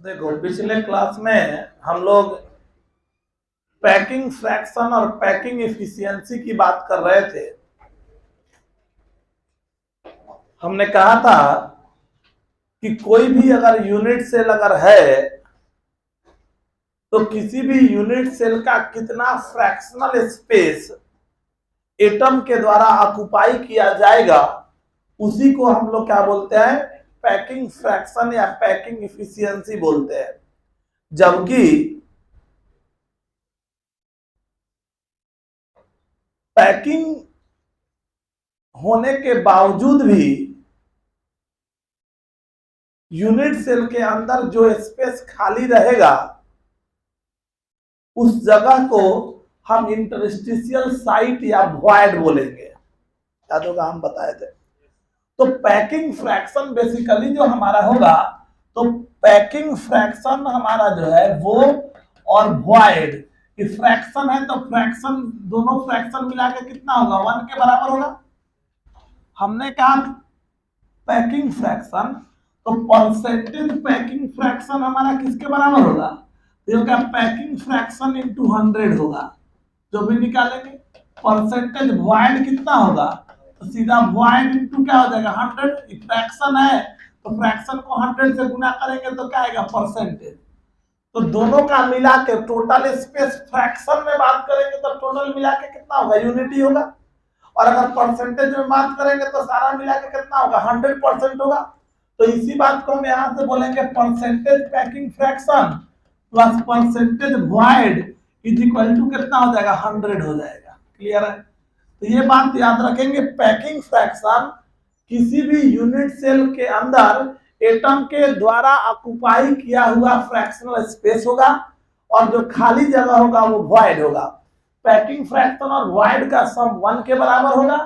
देखो, पिछले क्लास में हम लोग पैकिंग फ्रैक्शन और पैकिंग एफिशिएंसी की बात कर रहे थे। हमने कहा था कि कोई भी अगर यूनिट सेल अगर है तो किसी भी यूनिट सेल का कितना फ्रैक्शनल स्पेस एटम के द्वारा ऑक्युपाई किया जाएगा, उसी को हम लोग क्या बोलते हैं, पैकिंग फ्रैक्शन या पैकिंग एफिशिएंसी बोलते हैं। जबकि पैकिंग होने के बावजूद भी यूनिट सेल के अंदर जो स्पेस खाली रहेगा उस जगह को हम इंटरस्टिशियल साइट या वॉइड बोलेंगे। याद होगा, हम बताए थे। तो पैकिंग फ्रैक्शन बेसिकली जो हमारा होगा, तो पैकिंग फ्रैक्शन हमारा जो है वो और वॉइड फ्रैक्शन है, तो फ्रैक्शन दोनों फ्रैक्शन मिला के कितना होगा, 1 के बराबर होगा। हमने कहा पैकिंग फ्रैक्शन, तो परसेंटेज पैकिंग फ्रैक्शन हमारा किसके बराबर होगा, तो पैकिंग फ्रैक्शन इंटू 100 होगा। जो भी निकालेंगे परसेंटेज वॉइड कितना होगा, तो सीधा वॉइड इंटू क्या हो जाएगा, 100। फ्रैक्शन है तो फ्रैक्शन को 100 से गुना करेंगे तो क्या आएगा, परसेंटेज। तो दोनों का मिला के टोटल स्पेस फ्रैक्शन में बात करेंगे तो टोटल मिला के कितना होगा, यूनिटी होगा। और अगर परसेंटेज में बात करेंगे तो सारा मिला के कितना होगा, 100% होगा। तो इसी बात को हम यहाँ से बोलेंगे percentage packing fraction plus percentage void is equal to कितना हो जाएगा, 100 हो जाएगा। क्लियर है। तो ये बात याद रखेंगे, पैकिंग फ्रैक्शन किसी भी यूनिट सेल के अंदर एटम के द्वारा ऑक्युपाई किया हुआ फ्रैक्शनल स्पेस होगा और जो खाली जगह होगा वो वॉइड होगा। पैकिंग फ्रैक्शन और वॉइड का सम 1 के बराबर होगा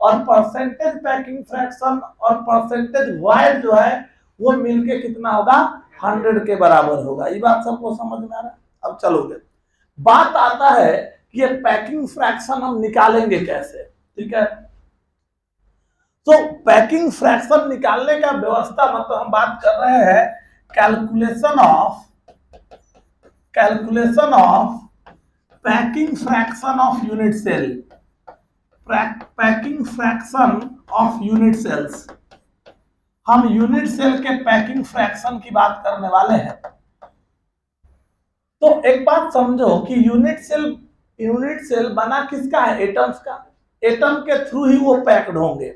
और परसेंटेज पैकिंग फ्रैक्शन और परसेंटेज वॉइड जो है वो मिलके कितना होगा, 100 के बराबर होगा। ये बात सबको समझ में आ रहा है। अब चलोगे, बात आता है कि ये पैकिंग फ्रैक्शन हम निकालेंगे कैसे। ठीक है, तो पैकिंग फ्रैक्शन निकालने का व्यवस्था मतलब हम बात कर रहे हैं calculation of packing fraction of unit cell, packing fraction of unit cells. हम यूनिट सेल के पैकिंग फ्रैक्शन की बात करने वाले हैं। तो एक बात समझो कि यूनिट सेल बना किसका है, एटम्स का। एटम के थ्रू ही वो पैक्ड होंगे।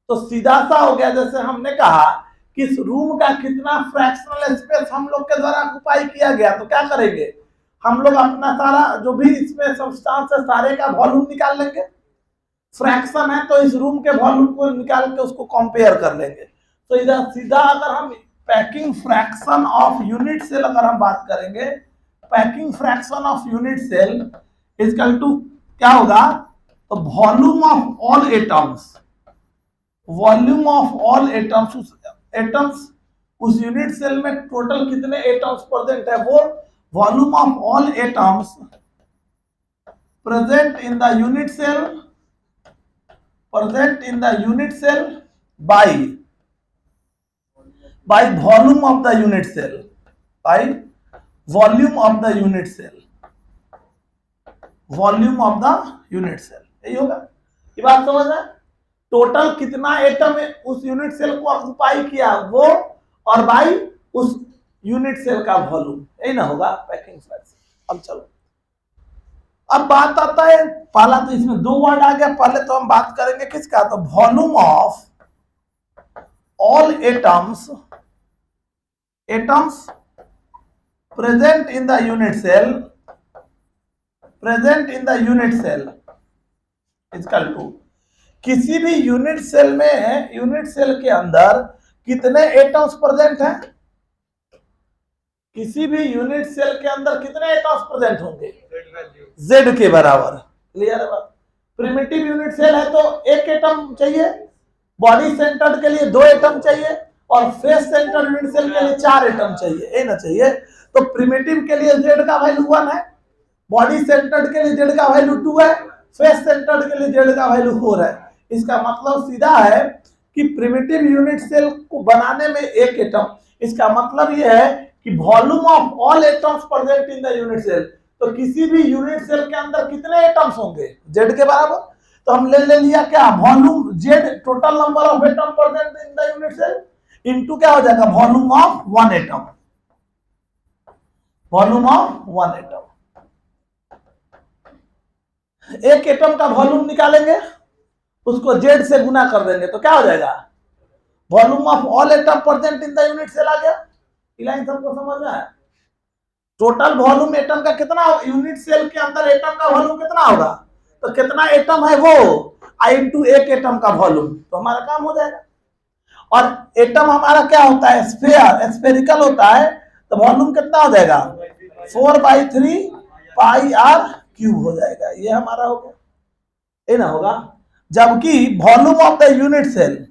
तो सीधा सा हो गया, जैसे हमने कहा कि इस रूम का कितना फ्रैक्शनल स्पेस हम लोग के द्वारा ऑक्युपाई किया गया, तो क्या करेंगे, हम लोग अपना सारा जो भी इसमें सब्सटेंस है सारे का वॉल्यूम निकाल लेंगे। फ्रैक्शन है तो इस रूम के वॉल्यूम को निकाल के उसको कंपेयर कर लेंगे। तो इधर सीधा अगर हम packing fraction of unit cell अगर हम बात करेंगे, packing fraction of unit cell equal to क्या होगा, तो volume of all atoms, volume of all atoms उस यूनिट सेल में टोटल कितने एटम्स प्रेजेंट है, वो volume of all atoms present in the unit cell by volume of the unit cell, by volume of the unit cell, volume of the unit cell. यही होगा, ये बात समझ रहे हैं। टोटल कितना एटम उस यूनिट सेल को ऑक्युपाई किया वो, और बाई उस यूनिट सेल का वॉल्यूम, यही ना होगा पैकिंग फ्रैक्शन। अब चलो, अब बात आता है, पहला तो इसमें 2 वर्ड आ गया। पहले तो हम बात करेंगे किसका, तो volume of all atoms present in the unit cell is equal to, किसी भी यूनिट सेल में, यूनिट सेल के अंदर कितने एटम्स प्रेजेंट हैं, किसी भी यूनिट सेल के अंदर कितने एटम्स प्रेजेंट होंगे, Z के बराबर। क्लियर है बात। प्रिमिटिव यूनिट सेल है तो 1 एटम चाहिए, बॉडी सेंटर्ड के लिए 2 एटम चाहिए और फेस सेंटर्ड यूनिट सेल के लिए 4 एटम चाहिए, ये ना चाहिए। तो प्रिमिटिव के लिए Z का वैल्यू 1 है, बॉडी सेंटर्ड के लिए Z का वैल्यू 2 है, फेस सेंटर्ड के लिए Z का वैल्यू 4 है। इसका मतलब सीधा है कि प्रिमिटिव यूनिट सेल को बनाने में 1 एटम, इसका मतलब यह है कि volume of all atoms present in the unit cell, तो किसी भी यूनिट सेल के अंदर कितने एटम्स होंगे, जेड के बराबर। तो हम ले लिया क्या, volume Z, total number of atom present in the unit cell, into क्या हो जाएगा, volume of one atom, volume of one atom. एक एटम का वॉल्यूम निकालेंगे, उसको जेड से गुना कर देंगे तो क्या हो जाएगा, volume of all atom present in the unit cell आ गया। लाइन सबको समझ में आया। टोटल वॉल्यूम एटम का कितना, यूनिट सेल के अंदर एटम का वॉल्यूम कितना होगा, तो कितना एटम है वो आई इंटू एक एटम का वॉल्यूम, तो हमारा काम हो जाएगा। और एटम हमारा क्या होता है, स्फीयर, स्फेरिकल होता है, तो वॉल्यूम कितना हो जाएगा, 4/3 पाई आर क्यूब हो जाएगा। ये हमारा हो गया, ये ना होगा। जबकि volume of the unit cell,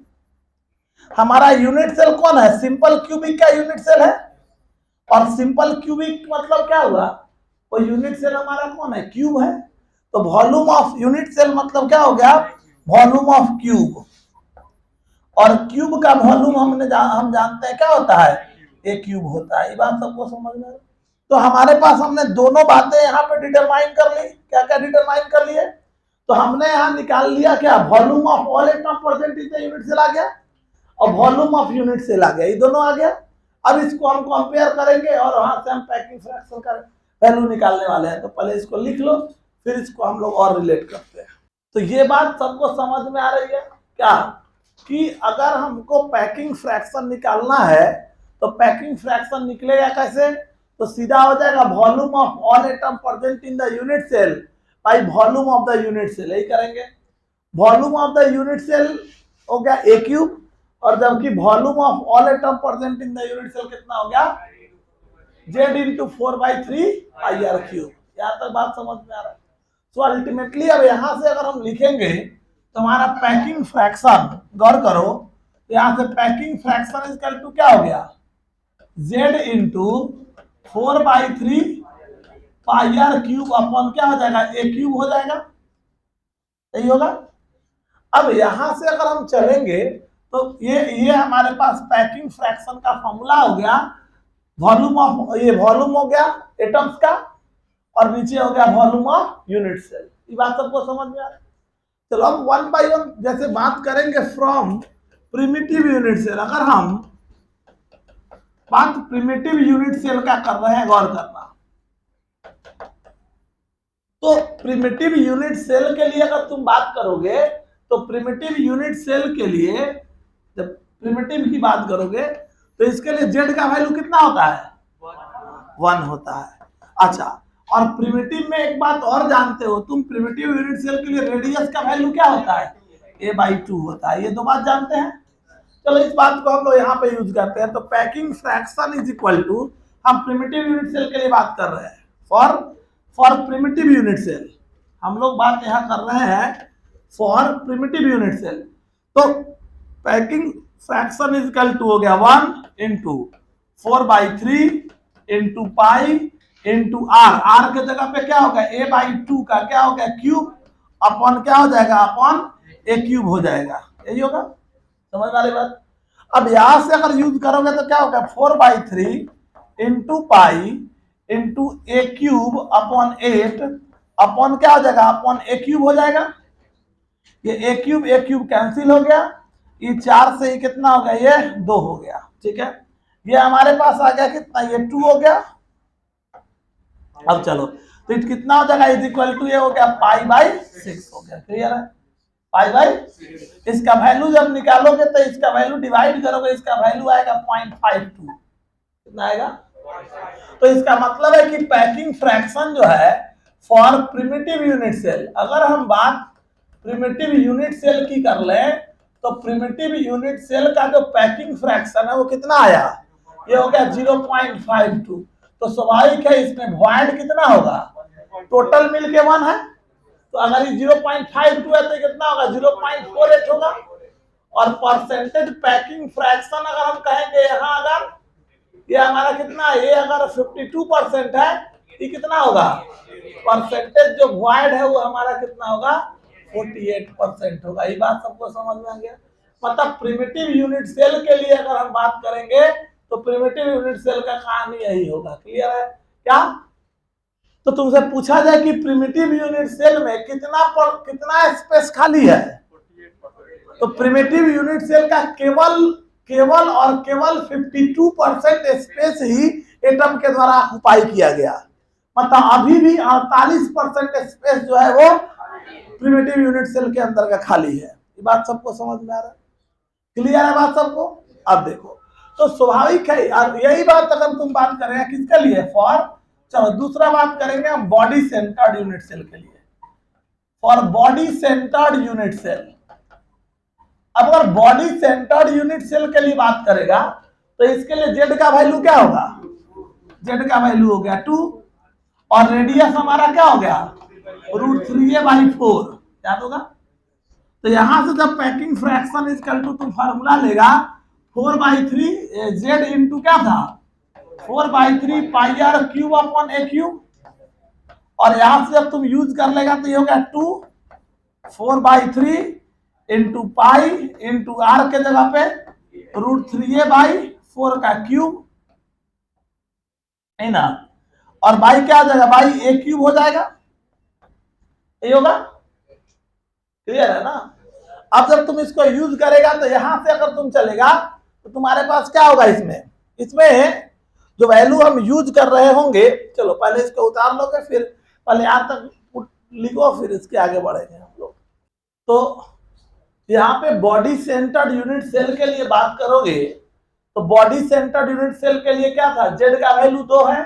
हमारा यूनिट सेल कौन है, सिंपल क्यूबिक का यूनिट सेल है, और सिंपल क्यूबिक मतलब क्या हुआ, वो यूनिट सेल हमारा कौन है, क्यूब है। तो वॉल्यूम ऑफ यूनिट सेल मतलब क्या हो गया, वॉल्यूम ऑफ क्यूब, और क्यूब का वॉल्यूम हम जानते हैं क्या होता है, ए क्यूब होता है। ये बात सबको समझ में। तो हमारे पास हमने दोनों बातें यहाँ पे डिटरमाइन कर ली। क्या क्या डिटरमाइन कर लिए, तो हमने यहाँ निकाल लिया क्या, volume of all atom present in the unit cell आ गया, और वॉल्यूम ऑफ यूनिट सेल आ गया, ये दोनों आ गया। अब इसको हम कंपेयर करेंगे और वहां से हम पैकिंग फ्रैक्शन का वैल्यू निकालने वाले हैं। तो पहले इसको लिख लो, फिर इसको हम लोग और रिलेट करते हैं। तो ये बात सबको समझ में आ रही है क्या, कि अगर हमको पैकिंग फ्रैक्शन निकालना है तो पैकिंग फ्रैक्शन निकलेगा कैसे, तो सीधा हो जाएगा volume of all atom present in the unit cell by volume of the unit cell, यही करेंगे। Volume of the unit cell हो गया ए क्यूब, और जबकि volume of all atom present in the unit cell कितना हो गया, Z into 4/3 pi are cube. यहाँ तक बात समझ में आ रहा है। तो अल्टीमेटली अब यहाँ से अगर हम लिखेंगे तो हमारा पैकिंग फ्रैक्शन, गौर करो, यहाँ से packing fraction is equal to क्या हो गया, Z into 4/3 pi are cube upon क्या हो जाएगा, ए क्यूब हो जाएगा, यही होगा। अब यहां से अगर हम चलेंगे तो ये हमारे पास पैकिंग फ्रैक्शन का फॉर्मूला हो गया, वॉल्यूम ऑफ, ये वॉल्यूम हो गया एटम्स का, और नीचे हो गया वॉल्यूम ऑफ यूनिट सेल। ये बात सबको समझ में आ रहा है। चलो अब वन बाय वन जैसे बात करेंगे फ्रॉम प्रिमिटिव यूनिट सेल। अगर हम बात प्रिमिटिव यूनिट सेल का कर रहे हैं, गौर करना, तो प्रिमिटिव यूनिट सेल के लिए अगर तुम बात करोगे तो प्रिमिटिव यूनिट सेल के लिए जब प्रिमिटिव की बात करोगे तो इसके लिए जेड का वैल्यू कितना होता है, 1 होता है। अच्छा, और प्रिमिटिव में एक बात और जानते हो तुम, प्रिमिटिव यूनिट सेल के लिए रेडियस का वैल्यू क्या होता है, a/2 होता है। ये दो बात जानते हैं। चलो इस बात को हम लोग यहाँ पे यूज करते हैं। तो packing fraction is equal to, हम प्रिमिटिव यूनिट सेल के लिए बात कर रहे हैं, फॉर प्रिमिटिव यूनिट सेल हम लोग बात यहाँ कर रहे हैं फॉर प्रिमिटिव यूनिट सेल। तो packing fraction is equal to हो गया 1 into 4/3 into pi into R, R के जगह पे क्या होगा, a/2 का क्या हो गया क्यूब, अपॉन क्या हो जाएगा, अपॉन ए क्यूब हो जाएगा। यही होगा, समझ वाली बात। अब यहां से अगर यूज करोगे तो क्या होगा, 4/3 into pi into a cube upon 8 upon क्या हो जाएगा, अपॉन ए क्यूब हो जाएगा। ये ए क्यूब कैंसिल हो गया, ये 4 से ये कितना हो गया, ये 2 हो गया। ठीक है, ये हमारे पास आ गया कितना, ये 2 हो गया। अब चलो तो कितना हो जाएगा, इज इक्वल टू ये हो गया π/6 हो गया। क्लियर है, π/6। इसका वैल्यू जब निकालोगे तो इसका वैल्यू डिवाइड करोगे, इसका वैल्यू आएगा 0.52। कितना आएगा, तो इसका मतलब है कि पैकिंग फ्रैक्शन जो है फॉर प्रिमिटिव यूनिट सेल, अगर हम बात प्रिमिटिव यूनिट सेल की कर ले तो प्रिमिटिव यूनिट सेल का जो पैकिंग फ्रैक्शन है वो कितना आया, ये हो गया 0.52। तो स्वाभाविक है इसमें वॉइड कितना होगा, टोटल मिलके 1 है, तो अगर ये 0.52 है तो कितना होगा, 0.48 होगा। और परसेंटेज पैकिंग फ्रैक्शन अगर हम कहेंगे यहाँ, अगर ये हमारा कितना है, ये अगर 52% है, ये कितना होगा, परसेंटेज जो वॉइड है वो हमारा कितना होगा, 48% होगा। ये बात सबको समझ में आ गया। मतलब प्रिमिटिव यूनिट सेल के लिए अगर हम बात करेंगे तो प्रिमिटिव यूनिट सेल का कहानी यही होगा। क्लियर है क्या? तो तुमसे पूछा जाए कि प्रिमिटिव यूनिट सेल में कितना स्पेस खाली है, तो प्रिमिटिव यूनिट सेल का केवल और केवल 52% स्पेस ही एटम के द्वारा ऑक्युपाई किया गया। मतलब अभी भी 48% स्पेस जो है वो प्रिमिटिव यूनिट सेल के अंदर का खाली है। ये बात सबको समझ में आ रहा है? क्लियर है बात सबको? अब देखो, तो स्वाभाविक है यही बात अगर तुम बात करें किसके लिए, चलो दूसरा बात करेंगे हम बॉडी सेंटर्ड यूनिट सेल के लिए। For body centred unit cell, अब अगर बॉडी सेंटर्ड यूनिट सेल के लिए बात करेगा तो इसके लिए जेड का वैल्यू क्या होगा, जेड का वैल्यू हो गया 2 और रेडियस हमारा क्या हो गया √3a/4, याद होगा। तो यहां से जब पैकिंग फ्रैक्शन इक्वल टू तुम फार्मूला लेगा 4/3 जेड इंटू क्या था 4/3 pi are cube upon A cube, और यहां से जब तुम यूज कर लेगा तो ये हो गया 2 4/3 इंटू पाई इंटू आर के जगह पे √3a/4 का क्यूब है ना, और बाई क्या हो जाएगा, बाई ए क्यूब हो जाएगा, ये होगा। क्लियर है ना? अब जब तुम इसको यूज करेगा तो यहां से अगर तुम चलेगा तो तुम्हारे पास क्या होगा, इसमें जो वैल्यू हम यूज कर रहे होंगे, चलो पहले इसको उतार लोगे फिर पहले यहां तक लिखो फिर इसके आगे बढ़ेंगे हम लोग। तो यहाँ पे बॉडी सेंटर्ड यूनिट सेल के लिए बात करोगे तो बॉडी सेंटर्ड यूनिट सेल के लिए क्या था, जेड का वैल्यू 2 है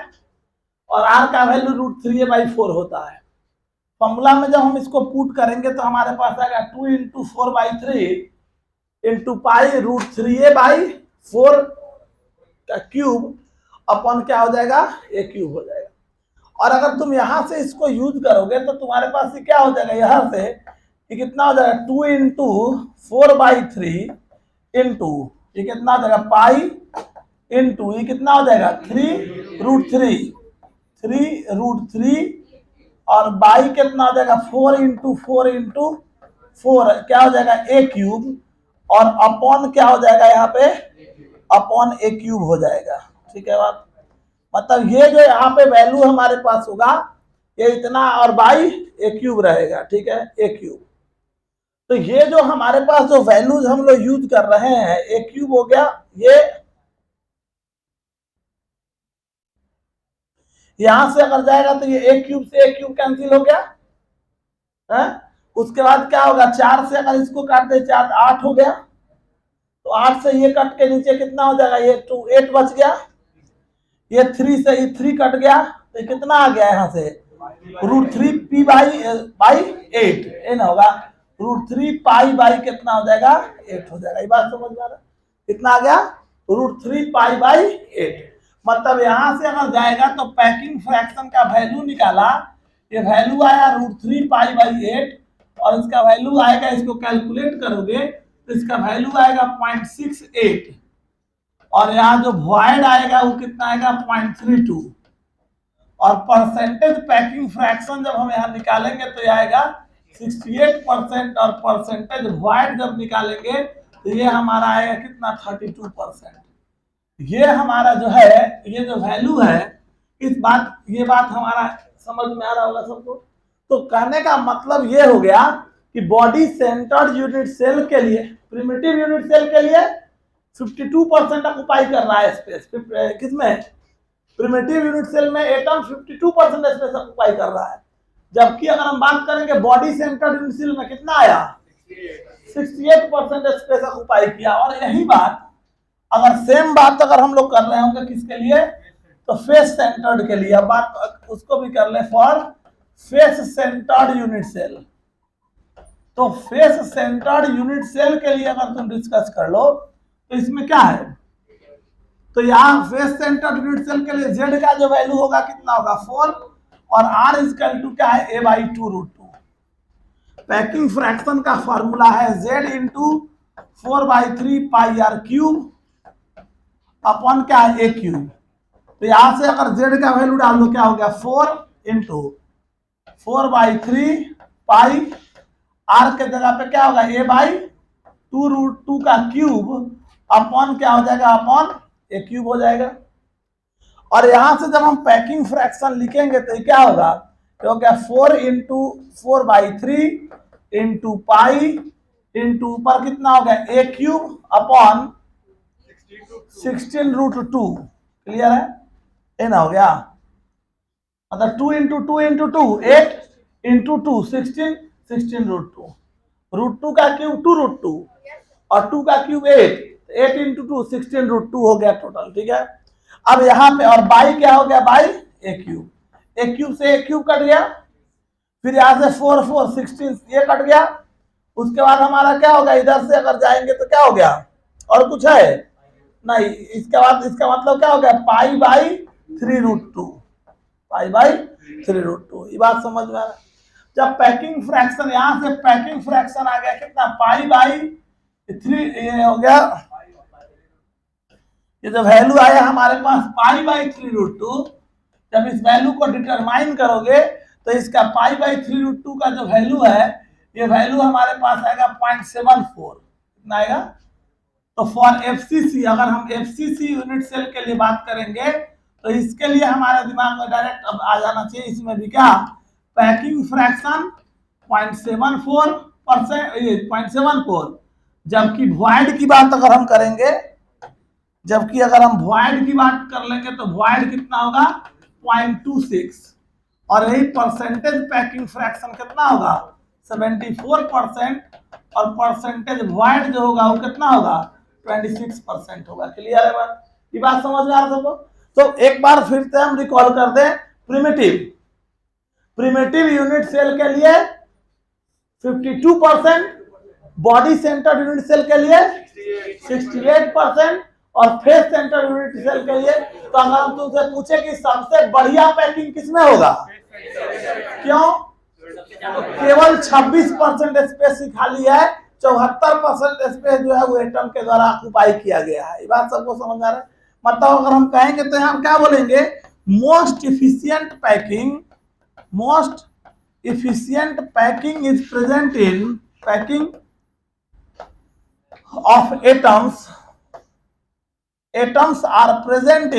और आर का वैल्यू √3a/4 होता है। फॉर्मूला में जब हम इसको पुट करेंगे तो हमारे पास आएगा 2 इंटू 4/3 इंटू पाई √3a/4 का क्यूब अपॉन क्या हो जाएगा, ए क्यूब हो जाएगा। और अगर तुम यहां से इसको यूज करोगे तो तुम्हारे पास ये क्या हो जाएगा, यहां से ये कितना हो जाएगा 2 इंटू 4/3 इंटू ये कितना हो जाएगा पाई इंटू ये कितना हो जाएगा 3√3 और बाई कितना हो जाएगा 4 इंटू 4 क्या हो जाएगा ए क्यूब, और अपॉन क्या हो जाएगा यहाँ पे अपॉन ए क्यूब हो जाएगा। ठीक है बात, मतलब ये जो यहाँ पे वैल्यू हमारे पास होगा ये इतना और बाई ए क्यूब रहेगा। ठीक है, ए क्यूब। तो ये जो हमारे पास जो वैल्यूज हम लोग यूज कर रहे हैं ए क्यूब हो गया, ये यहां से अगर जाएगा तो ये ए क्यूब से ए क्यूब कैंसिल हो गया है? उसके बाद क्या होगा 4 से अगर इसको काटते 4 8 हो गया, तो 8 से ये कट के नीचे कितना हो जाएगा, ये 2 8 बच गया, ये 3 से ये 3 कट गया तो कितना आ गया यहाँ से √3p/8 ये ना होगा √3π/ कितना हो जाएगा 8 हो जाएगा। ये बात समझ में आ रहा है? कितना आ गया √3π/8। मतलब यहां से अगर जाएगा तो पैकिंग फ्रैक्शन का वैल्यू निकाला, ये वैल्यू आया √3π/8 और इसका वैल्यू आएगा, इसको कैलकुलेट करोगे तो इसका वैल्यू आएगा 0.68 और यहाँ जो वॉइड आएगा वो कितना आएगा 0.32 और परसेंटेज पैकिंग फ्रैक्शन जब हम यहाँ निकालेंगे तो आएगा 68% और परसेंटेज वॉइड जब निकालेंगे तो ये हमारा आएगा कितना 32%। ये हमारा जो है ये जो वैल्यू है ये बात हमारा समझ में आ रहा होगा सबको। तो कहने का मतलब ये हो गया कि बॉडी सेंटर्ड यूनिट सेल के लिए प्रिमिटिव यूनिट सेल के लिए 52% ऑक्युपाई कर रहा है स्पेस। किसमें, प्रिमिटिव यूनिट सेल में एटम 52% स्पेस ऑक्युपाई कर रहा है, जबकि अगर हम बात करेंगे बॉडी सेंटर्ड यूनिट सेल में कितना आया 68% स्पेस ऑक्युपाई किया। और यही बात अगर सेम बात अगर हम लोग कर रहे होंगे किसके लिए, तो फेस सेंटर्ड के लिए, अब बात उसको भी कर ले for face centred unit cell. तो फेस सेंटर्ड यूनिट सेल के लिए अगर तुम डिस्कस कर लो तो इसमें क्या है, तो यहाँ फेस सेंटर्ड यूनिट सेल के लिए जेड का जो वैल्यू होगा कितना होगा 4 और आर इक्वल टू क्या है a/2√2। पैकिंग फ्रैक्शन का फॉर्मूला है z into 4/3 pi are cube upon क्या है ए क्यूब। तो यहां से अगर z का वैल्यू डाल दो क्या हो गया 4 इंटू 4/3 पाई आर के जगह पे क्या होगा a/2√2 का क्यूब अपॉन क्या हो जाएगा अपॉन ए क्यूब हो जाएगा। और यहां से जब हम पैकिंग फ्रैक्शन लिखेंगे तो ये क्या होगा, तो क्या 4 इंटू 4/3 इंटू पाई इंटू ऊपर कितना हो गया ए क्यूब अपॉन 16√2। क्लियर है, ये ना हो गया, मतलब 2 इंटू 2 इंटू 2 8 इंटू 2 16 16√2, √2 का क्यूब 2√2 और 2 का क्यूब 8, 8 इंटू 2 16√2 हो गया टोटल। ठीक है, अब यहाँ पे और बाई क्या हो गया, by A cube, A cube से ए क्यूब कट गया, फिर यहाँ से 4 4 16 ये कट गया, उसके बाद हमारा क्या होगा, इधर से अगर जाएंगे तो क्या हो गया, और कुछ है नहीं, इसके बाद इसका मतलब क्या हो गया, पाई/3√2, पाई/3√2। ये बात समझ में आ रहा है। जब पैकिंग फ्रैक्शन यहां से पैकिंग फ्रैक्शन आ गया कितना, पाई/3, ये हो गया, ये जो वैल्यू आया हमारे पास पाई/3√2, जब इस वैल्यू को डिटरमाइन करोगे तो इसका पाई/3√2 का जो वैल्यू है, ये वैल्यू हमारे पास आएगा 0.74, कितना आएगा। तो फॉर एफसीसी, अगर हम एफसीसी यूनिट सेल के लिए बात करेंगे तो इसके लिए हमारे दिमाग में डायरेक्ट अब आ जाना चाहिए, इसमें भी क्या, पैकिंग फ्रैक्शन 0.74%, जबकि वॉइड की बात अगर हम करेंगे, जबकि अगर हम वॉइड की बात कर लेंगे तो वॉइड कितना होगा 0.26, और यही परसेंटेज पैकिंग फ्रैक्शन कितना होगा 74%, और परसेंटेज वॉइड जो होगा वो कितना होगा 26% होगा। क्लियर है बात, ये बात समझ में आ रहा सबको। तो एक बार फिर से हम रिकॉल कर दें, प्रिमिटिव यूनिट सेल के लिए 52%, बॉडी सेंटर यूनिट सेल के लिए 68%, और फेस सेंटर यूनिट सेल के लिए, तो अगर हम तुमसे पूछे कि सबसे बढ़िया पैकिंग किसमें होगा, क्यों, तो केवल 26% स्पेस ही खाली है, 74% स्पेस जो है वो एटम के द्वारा ऑक्युपाई किया गया है। ये बात सबको समझ आ रहा है। मतलब अगर हम कहेंगे तो हम क्या बोलेंगे, most efficient packing is present in packing of atoms are present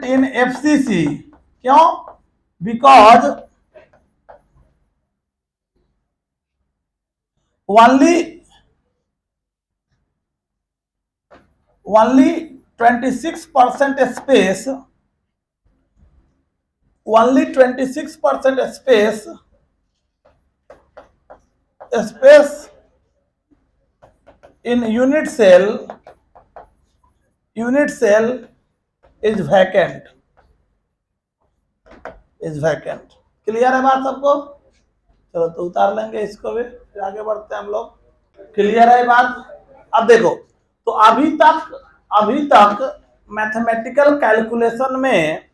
in FCC, क्यों, because only 26% space, only 26% space in unit cell is vacant. Clear है बात सबको, चलो तो उतार लेंगे इसको भी, फिर आगे बढ़ते हैं हम लोग। क्लियर है बात। अब देखो, तो अभी तक मैथमेटिकल कैलकुलेशन में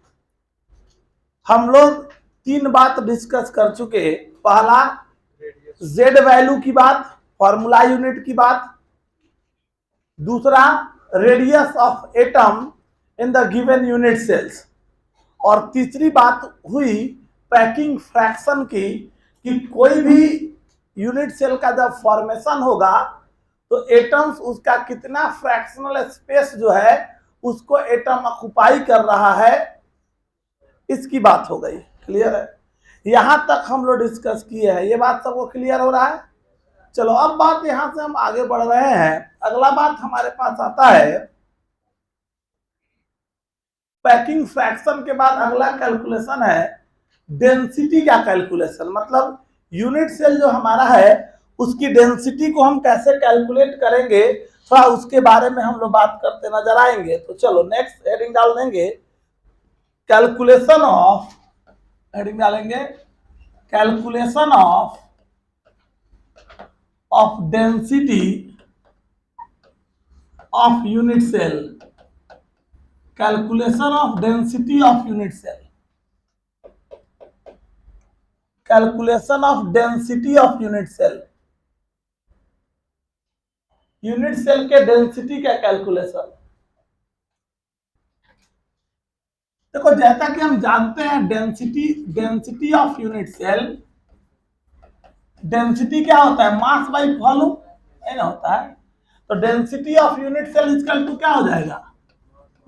हम लोग 3 बात डिस्कस कर चुके। पहला जेड वैल्यू की बात, फॉर्मूला यूनिट की बात, दूसरा radius of atom in the given unit cells, और तीसरी बात हुई पैकिंग फ्रैक्शन की, कि कोई भी यूनिट सेल का जब फॉर्मेशन होगा तो एटम्स उसका कितना फ्रैक्शनल स्पेस जो है उसको एटम ऑक्युपाई कर रहा है, इसकी बात हो गई। क्लियर है, यहां तक हम लोग डिस्कस किए हैं, ये बात सबको क्लियर हो रहा है। चलो अब बात यहां से हम आगे बढ़ रहे हैं। अगला बात हमारे पास आता है पैकिंग फ्रैक्शन के बाद अगला कैलकुलेशन है डेंसिटी का कैलकुलेशन, मतलब यूनिट सेल जो हमारा है उसकी डेंसिटी को हम कैसे कैलकुलेट करेंगे, थोड़ा उसके बारे में हम लोग बात करते नजर आएंगे। तो चलो नेक्स्ट हेडिंग डाल देंगे, कैलकुलेशन ऑफ, हेडिंग डालेंगे calculation of density of unit cell, calculation of density of unit cell, calculation of density of unit cell, unit cell के डेंसिटी का कैलकुलेशन। देखो जैसा कि हम जानते हैं density of unit cell, density क्या होता है, मास बाई वॉल्यूम, है ना होता है। तो density of unit cell equal to क्या हो जाएगा,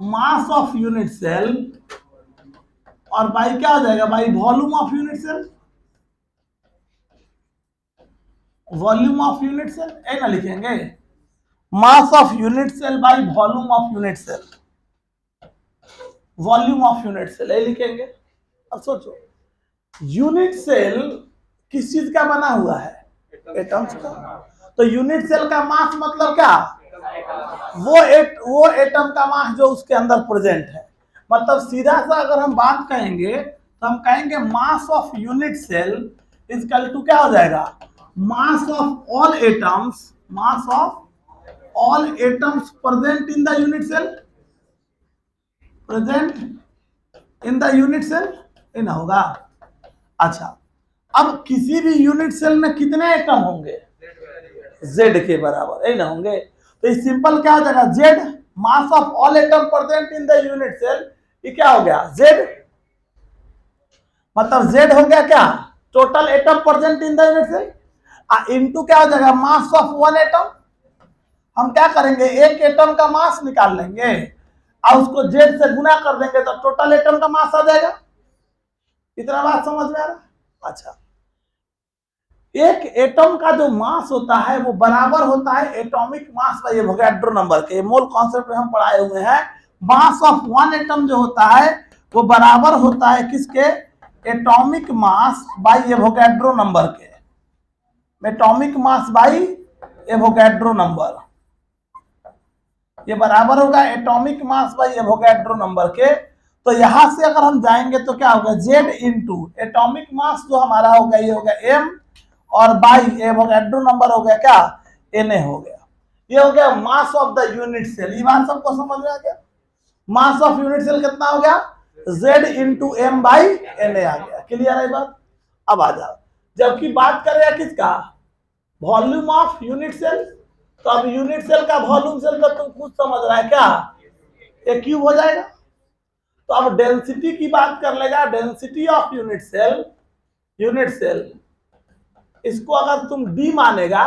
मास ऑफ यूनिट सेल, और बाई क्या हो जाएगा, by volume of unit cell, volume of unit cell, A ना लिखेंगे, mass of unit cell by volume of unit cell, volume of unit cell A लिखेंगे। अब सोचो यूनिट सेल किस चीज का बना हुआ है, एटम्स का, तो यूनिट सेल का मास मतलब क्या, वो एटम का मास जो उसके अंदर प्रेजेंट है। मतलब सीधा सा अगर हम बात कहेंगे तो हम कहेंगे mass of unit cell is equal to क्या हो जाएगा, mass of all atoms, mass of all atoms present in the unit cell, present in the unit cell, ये ना होगा। अच्छा अब किसी भी यूनिट सेल में कितने एटम होंगे, Z के बराबर, यही ना होंगे। तो इस सिंपल क्या हो जाएगा, Z mass of all atom present in the unit cell, ये क्या हो गया Z, मतलब Z हो गया क्या, total atom present in the unit cell, into क्या हो जाएगा, मास ऑफ वन एटम। हम क्या करेंगे, एक एटम का मास निकाल लेंगे और उसको Z से गुना कर देंगे तो टोटल एटम का मास आ जाएगा। इतना बात समझ में आ रहा। अच्छा एक एटम का जो मास होता है वो बराबर होता है atomic mass by Avogadro number के, मोल कॉन्सेप्ट में हम पढ़ाए हुए हैं। मास ऑफ वन एटम जो होता है वो बराबर होता है किसके, atomic mass by Avogadro number के, atomic mass by Avogadro number, ये बराबर होगा atomic mass by Avogadro number के। तो यहां से अगर हम जाएंगे तो क्या होगा, Z इंटू एटॉमिक मास जो हमारा होगा ये होगा M, और बाई एवोगैड्रो नंबर हो गया क्या, Na हो गया। ये हो गया mass of the unit cell. ये बात सबको समझ में आ गया, मास ऑफ यूनिट सेल कितना हो गया, Z into M by Na आ गया। क्लियर है बात। अब आ जाओ, जबकि बात करें किसका, वॉल्यूम ऑफ यूनिट सेल, तो अब यूनिट सेल का वॉल्यूम सेल का तुम खुद समझ रहा है क्या, ये क्यूब हो जाएगा। तो अब डेंसिटी की बात कर लेगा, density of unit cell, unit cell इसको अगर तुम D मानेगा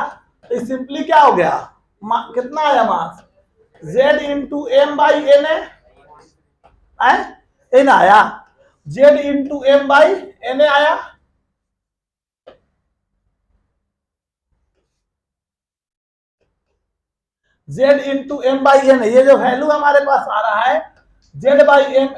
तो सिंपली क्या हो गया, कितना आया mass, Z into m by Na, ना आया, Z into m by Na आया। Z into m by Na, ये जो वैल्यू हमारे पास आ रहा है Z बाई एम,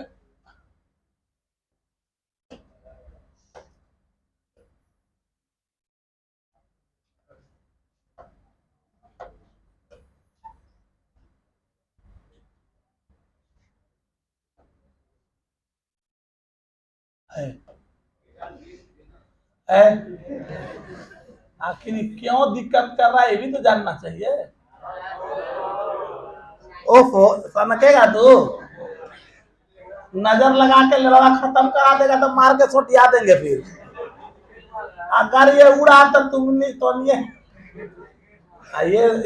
आखिर क्यों दिक्कत कर रहा है ये भी तो जानना चाहिए। ओफो सनकेगा तू, नजर लगा के लड़ाई खत्म करा देगा तो मार के सोटिया देंगे फिर। अगर ये उड़ा तो तुम नहीं तो नहीं,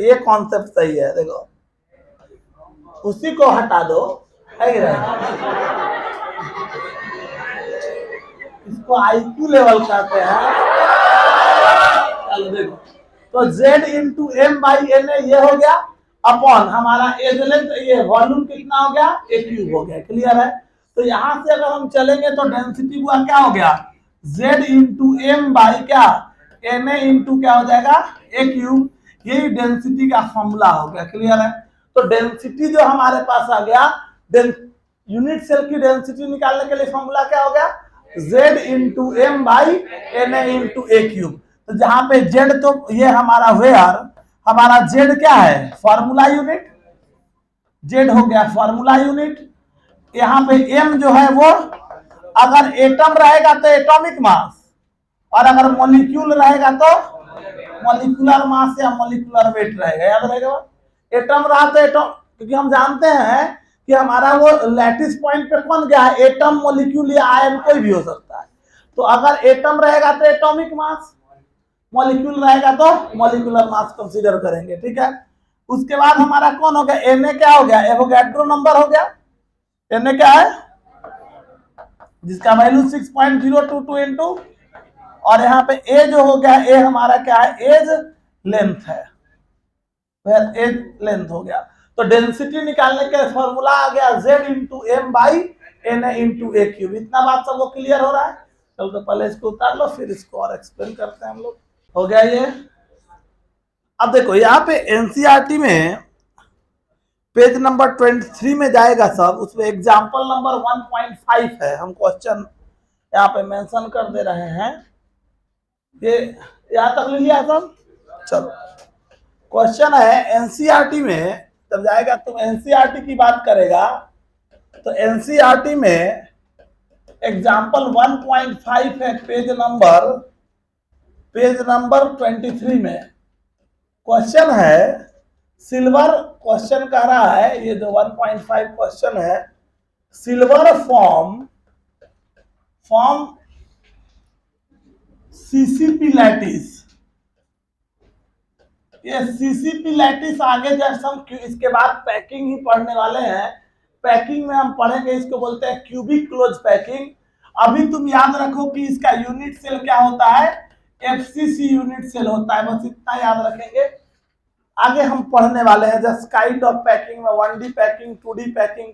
ये कॉन्सेप्ट सही है। देखो उसी को हटा दो, है कि नहीं? इसको आईक्यू लेवल कहते हैं। चलो देखो, तो Z into m by Na ये हो गया, अपॉन हमारा एज लेंथ, ये वॉल्यूम कितना हो गया, ए क्यूब हो गया। क्लियर है। तो यहां से अगर हम चलेंगे तो डेंसिटी हुआ क्या हो गया, Z इंटू एम बाई क्या Na इंटू क्या हो जाएगा, ए क्यूब। यही डेंसिटी का फॉर्मूला हो गया। क्लियर है। तो डेंसिटी जो हमारे पास आ गया, यूनिट सेल की डेंसिटी निकालने के लिए फॉर्मूला क्या हो गया, Z into m by Na into a cube. तो जहां पे Z तो ये हमारा वेयर, हमारा Z क्या है, फॉर्मूला यूनिट, Z हो गया फॉर्मूला यूनिट। यहाँ पे M जो है वो अगर एटम रहेगा तो एटॉमिक मास, और अगर मॉलिक्यूल रहेगा तो मॉलिक्यूलर मास या मॉलिक्यूलर वेट रहेगा। याद रहेगा, एटम रहा तो एटम, क्योंकि हम जानते हैं कि हमारा वो लैटिस पॉइंट पे कौन गया है, एटम, मॉलिक्यूल या आयन कोई भी हो सकता है। तो अगर एटम रहेगा तो एटॉमिक मास, मॉलिक्यूल रहेगा तो मॉलिक्यूलर मास कंसीडर करेंगे। ठीक है। उसके बाद हमारा कौन हो गया, Na क्या हो गया, एवोगैड्रो नंबर हो गया। Na क्या है, जिसका वैल्यू 6.022 इंटू, और यहाँ पे A जो हो गया, A हमारा क्या है, एज लेंथ है। फिर एज लेंथ हो गया। तो डेंसिटी निकालने का फॉर्मूला आ गया z into m by N into a cube. इतना बात सबको क्लियर हो रहा है? चलो तो पहले इसको उतार लो, फिर इसको और एक्सप्लेन करते हैं हम लोग। हो गया ये। अब देखो यहाँ पे एनसीईआरटी में पेज नंबर 23 में जाएगा सब, उसमें एग्जाम्पल नंबर 1.5 है, हम क्वेश्चन यहाँ पे मेंशन कर दे रहे हैं। ये यहाँ तक ले लिया सब? चलो, क्वेश्चन है एनसीईआरटी में जब जाएगा, तुम एनसीईआरटी की बात करेगा तो एनसीईआरटी में एग्जाम्पल 1.5 है पेज नंबर 23 में। क्वेश्चन है सिल्वर, क्वेश्चन कह रहा है, ये जो 1.5 क्वेश्चन है, सिल्वर फॉर्म सीसीपी लैटिस। ये सीसीपी लैटिस आगे जैसे हम इसके बाद पैकिंग ही पढ़ने वाले हैं, पैकिंग में हम पढ़ेंगे, इसको बोलते हैं क्यूबिक क्लोज पैकिंग। अभी तुम याद रखो कि इसका यूनिट सेल क्या होता है, एफसीसी यूनिट सेल होता है, बस इतना याद रखेंगे। आगे हम पढ़ने वाले हैं जस्ट काइंड ऑफ पैकिंग में 1D packing, 2D packing,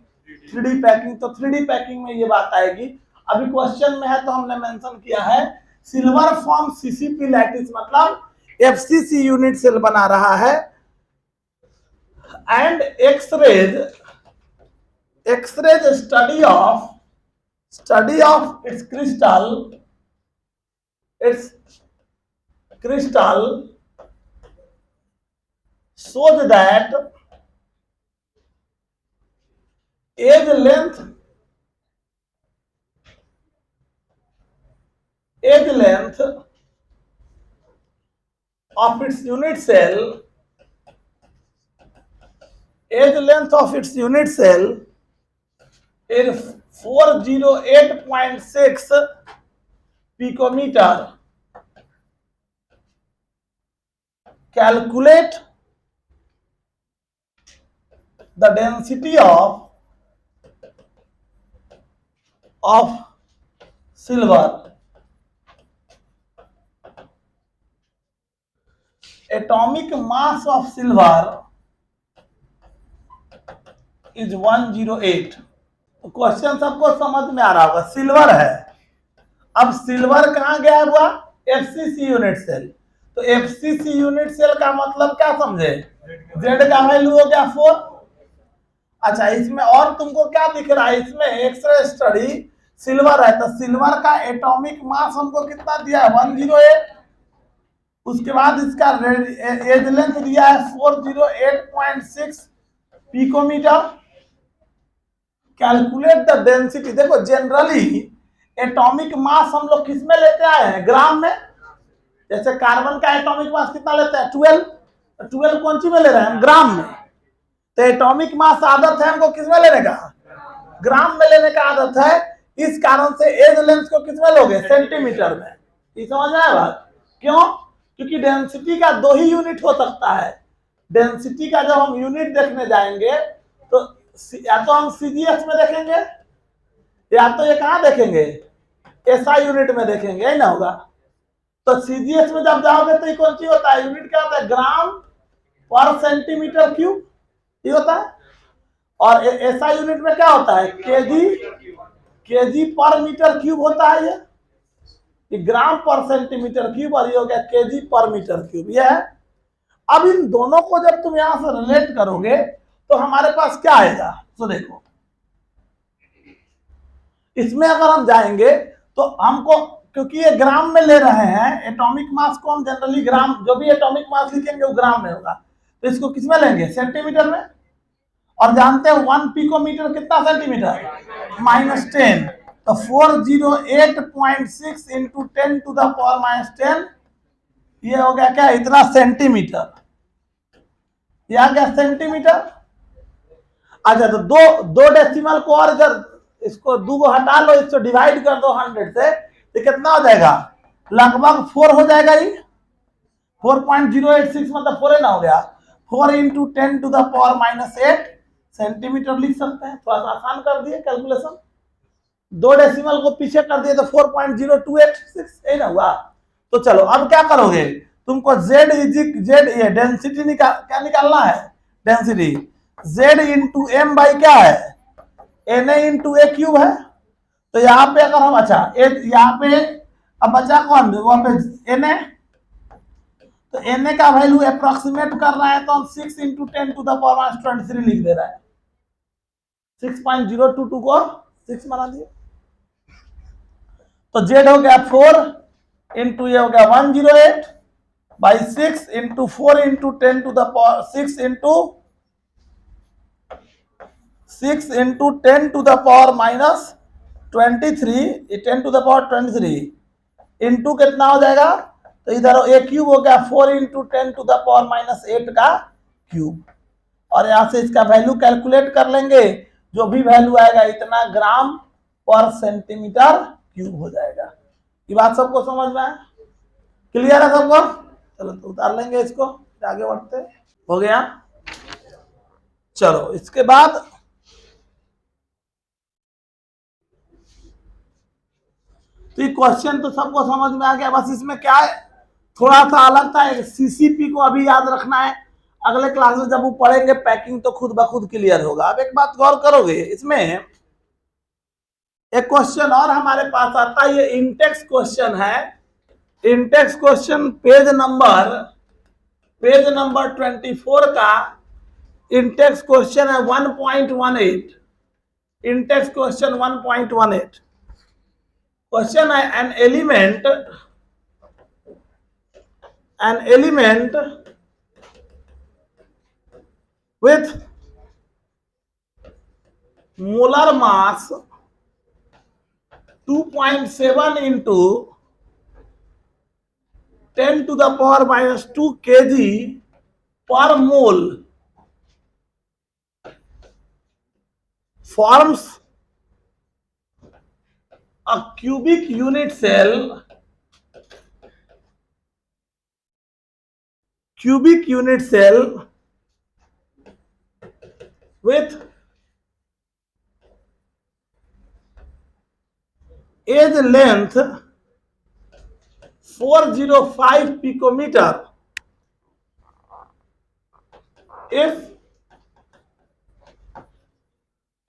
3D packing. तो 3D पैकिंग में ये बात आएगी। अभी क्वेश्चन में है तो हमने मेंशन किया है सिल्वर फॉर्म सीसीपी लैटिस, मतलब एफसीसी यूनिट सेल बना रहा है, and X rays study of its crystal shows that age length of its unit cell is 408.6 picometer. Calculate the density of silver. Atomic mass of silver is 108. तो question सबको समझ में आ रहा होगा, सिल्वर है। अब सिल्वर कहाँ गया हुआ, एफसीसी यूनिट सेल। तो एफसीसी यूनिट सेल का मतलब क्या समझे, जेड का वैल्यू हो गया 4। अच्छा, इसमें और तुमको क्या दिख रहा है, इसमें एक्सरे स्टडी सिल्वर है, तो सिल्वर का एटॉमिक मास हमको कितना दिया है, 108। उसके बाद इसका एज लेंथ दिया है 408.6 पिकोमीटर। Calculate the density. देखो जनरली एटॉमिक मास हम लोग किस में लेते आए हैं, ग्राम में। जैसे कार्बन का एटॉमिक मास कितना लेते हैं, 12 कौन सी में ले रहे हैं, ग्राम में। तो एटॉमिक मास आदत है हमको किस में लेने का, ग्राम में लेने का आदत है। इस कारण से एज लेंथ को किस में लोगे, सेंटीमीटर में। ये समझ में आया बात? क्यों? क्योंकि डेंसिटी का 2 ही यूनिट हो सकता है। डेंसिटी का जब हम यूनिट देखने जाएंगे तो या तो हम सीजीएस में देखेंगे, या तो ये कहाँ देखेंगे, एसआई यूनिट में देखेंगे, है ना होगा। तो सीजीएस में जब जाओगे तो ये कौन सी होता है, यूनिट क्या होता है, ग्राम पर सेंटीमीटर क्यूब, ये होता है। और एसआई यूनिट में क्या होता है, केजी पर मीटर क्यूब होता है। ये ग्राम पर सेंटीमीटर क्यूब, और ये हो गया केजी पर मीटर क्यूब, ये है। अब इन दोनों को जब तुम यहां से रिलेट करोगे तो हमारे पास क्या आएगा, तो देखो इसमें अगर हम जाएंगे तो हमको, क्योंकि ये ग्राम में ले रहे हैं, एटॉमिक मास को हम जनरली ग्राम, जो भी एटॉमिक मास लिखेंगे वो ग्राम में होगा, तो इसको किस में लेंगे, सेंटीमीटर में। और जानते हैं 1 पिकोमीटर कितना सेंटीमीटर, -10। तो 408.6 इंटू 10 टू द पावर -10, ये हो गया क्या, इतना सेंटीमीटर। ये आ गया सेंटीमीटर। अच्छा, तो दो डेसिमल को और इधर इसको 2 को हटा लो, इसको डिवाइड कर दो 100 से, तो कितना हो जाएगा, लगभग 4 हो जाएगा। ये 4.086 मतलब 4 ना हो गया। 4 into 10 to the power -8 centimetre लिख सकते हैं। थोड़ा सा आसान कर दिए कैलकुलेशन, 2 डेसिमल को पीछे कर दिए तो 4.0286 ना हुआ। तो चलो अब क्या करोगे, तुमको जेड जेड ये डेंसिटी क्या निकालना है, density Z into m by क्या है, N A into a cube है। तो यहाँ पे अगर हम अच्छा यहाँ पे अब बचा कौन, वहां पे एन ए, तो एन ए का वैल्यू अप्रोक्सीमेट कर रहा है तो हम 6 इंटू 10 टू द पावर 23 लिख दे रहा है, 6.022 को 6 बना दिए। तो जेड हो गया 4 इंटू ये हो गया 108 बाई 6 into 4 into 10 to the power 6 into 10 to the power -23, 10 to the power 23 into कितना हो जाएगा, तो इधर ए क्यूब हो गया 4 इंटू 10 टू द पावर -8 का क्यूब, और यहां से इसका वैल्यू कैलकुलेट कर लेंगे, जो भी वैल्यू आएगा इतना ग्राम पर सेंटीमीटर क्यूब हो जाएगा। ये बात सबको समझ में है, क्लियर है सबको? चलो तो उतार लेंगे इसको, आगे बढ़ते। हो गया, चलो इसके बाद तो ये क्वेश्चन तो सबको समझ में आ गया, बस इसमें क्या है थोड़ा सा अलग था, सीसीपी को अभी याद रखना है, अगले क्लास में जब वो पढ़ेंगे पैकिंग तो खुद ब खुद क्लियर होगा। अब एक बात गौर करोगे, इसमें एक क्वेश्चन और हमारे पास आता है, ये इंटेक्स क्वेश्चन है, इंटेक्स क्वेश्चन पेज नंबर 24 का इंटेक्स क्वेश्चन है 1.18, इंटेक्स क्वेश्चन 1.18 क्वेश्चन है, an element with molar mass 2.7 into 10 to the power -2 kg per mole forms a cubic unit cell with edge length 405 picometer if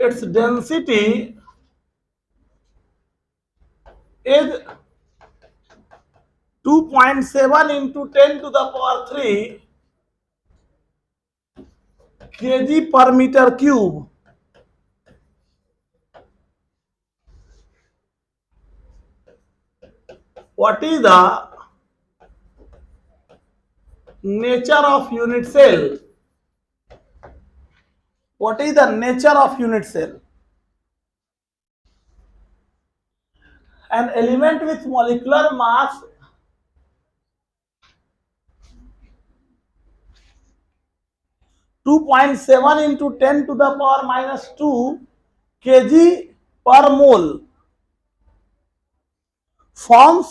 its density is 2.7 into 10 to the power 3 kg per meter cube. What is the nature of unit cell? What is the nature of unit cell? An element with molecular mass 2.7 into 10 to the power -2 kg per mole forms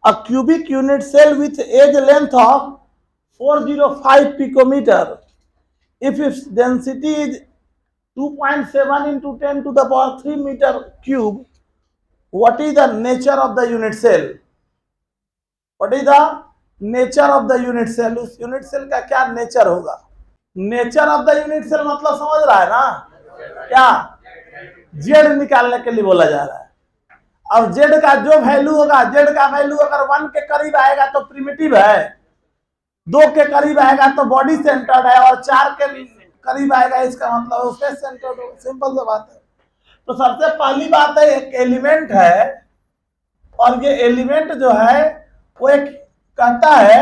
a cubic unit cell with edge length of 405 picometer if its density is 2.7 into 10 to the power 3 meter cube. What is the nature of the unit cell? What is the nature of the unit cell? उस unit cell का क्या nature होगा? Nature of the unit cell मतलब समझ रहा है ना, क्या जेड निकालने के लिए बोला जा रहा है। अब जेड का जो वैल्यू होगा, जेड का वैल्यू अगर 1 के करीब आएगा तो प्रिमिटिव है, 2 के करीब आएगा तो बॉडी सेंटर्ड है, और 4 के करीब आएगा इसका मतलब स्पेस सेंटर्ड हो। सिंपल सा बात है। तो सबसे पहली बात है, एक एलिमेंट है, और ये एलिमेंट जो है वो एक कहता है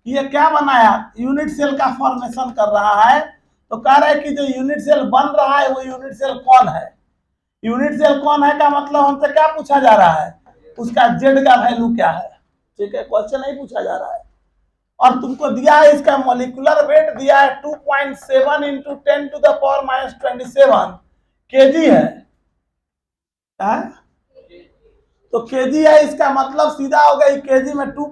कि ये क्या बनाया, यूनिट सेल का फॉर्मेशन कर रहा है। तो कह रहा है कि जो यूनिट सेल बन रहा है वो यूनिट सेल कौन है, यूनिट सेल कौन है का मतलब हमसे क्या पूछा जा रहा है, उसका जेड का वैल्यू क्या है। ठीक है, क्वेश्चन नहीं पूछा जा रहा है। और तुमको दिया है इसका मॉलिक्यूलर वेट दिया है 2.7 into 10 to the power -27 KG है, तो केजी है, इसका मतलब सीधा हो गया केजी में 2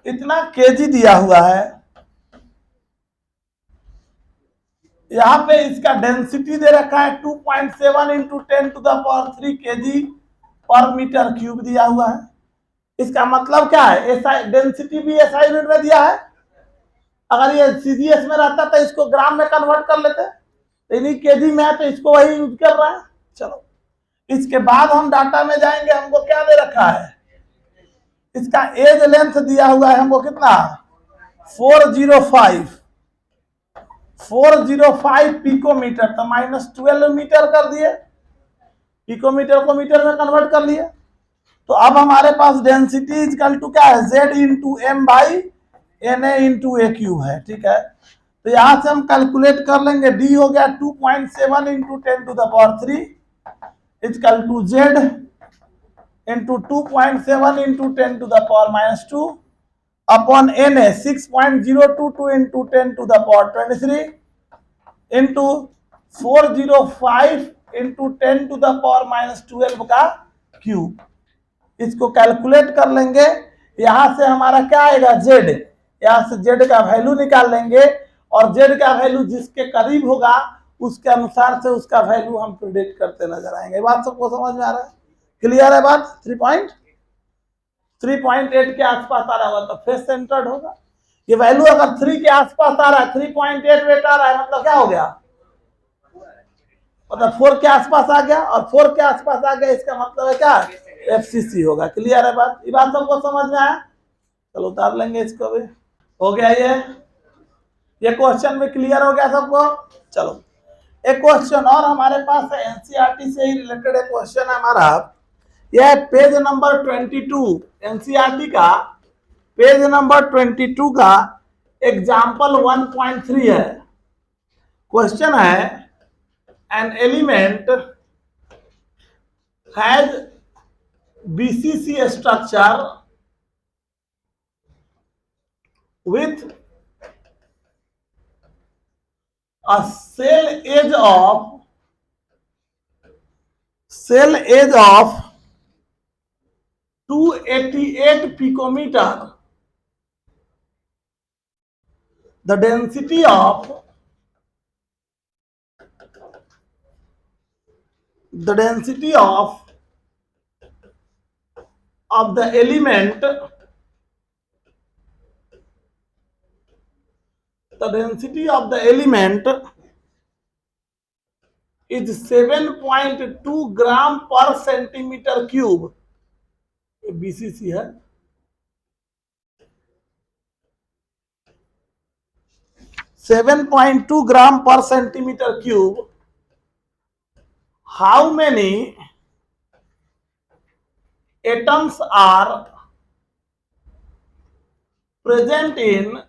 इतना केजी दिया हुआ है। यहाँ पे इसका डेंसिटी दे रखा है 2.7 into 10 to the power 3 kg पर मीटर क्यूब दिया हुआ है। इसका मतलब क्या है, एसआई डेंसिटी भी एसआई यूनिट में दिया है। अगर ये सीजीएस में रहता तो इसको ग्राम में कन्वर्ट कर लेते, इन्हीं केजी में है तो इसको वही यूज कर रहा है। चलो इसके बाद हम डाटा में जाएंगे, हमको क्या दे रखा है, इसका एज लेंथ दिया हुआ है हमको कितना 405 पिकोमीटर, तो -12 मीटर कर दिए, पिकोमीटर को मीटर में कन्वर्ट कर लिए। तो अब हमारे पास डेंसिटी इजकल टू क्या है, Z into m by N A into a cube है, ठीक है। तो यहां से हम कैलकुलेट कर लेंगे, D हो गया 2.7 into 10⁻³ is equal to Z into 2.7 into 10⁻⁻² upon N A 6.022 into 10⁻23 into 405 into 10⁻⁻12 का क्यूब। इसको कैलकुलेट कर लेंगे, यहां से हमारा क्या आएगा Z, यहां से Z का वैल्यू निकाल लेंगे और Z का वैल्यू जिसके करीब होगा उसके अनुसार से उसका वैल्यू हम प्रिडिक्ट करते नजर आएंगे। बात सबको समझ में आ रहा है, क्लियर है बात। 3.8 के आसपास आ रहा होगा तो फेस सेंटर्ड होगा। ये वैल्यू अगर 3 के आसपास आ रहा है, 3.8 वेट आ रहा है, मतलब क्या हो गया, मतलब 4 के आसपास आ गया, और 4 के आसपास आ गया इसका मतलब है क्या, एफसीसी होगा। क्लियर है बात, ये बात सबको समझ में आया। चलो उतार लेंगे इसको भी, हो गया ये क्वेश्चन में क्लियर हो गया सबको। चलो एक क्वेश्चन और हमारे पास है, एनसीईआरटी से ही रिलेटेड एक क्वेश्चन है हमारा, यह पेज नंबर 22 एनसीईआरटी का पेज नंबर 22 का एग्जाम्पल 1.3 है। क्वेश्चन है, an element has BCC structure with a cell edge of 288 picometer. The density of the element is 7.2 ग्राम पर सेंटीमीटर क्यूब। बीसीसी है, 7.2 ग्राम पर centimetre cube. How many atoms are present in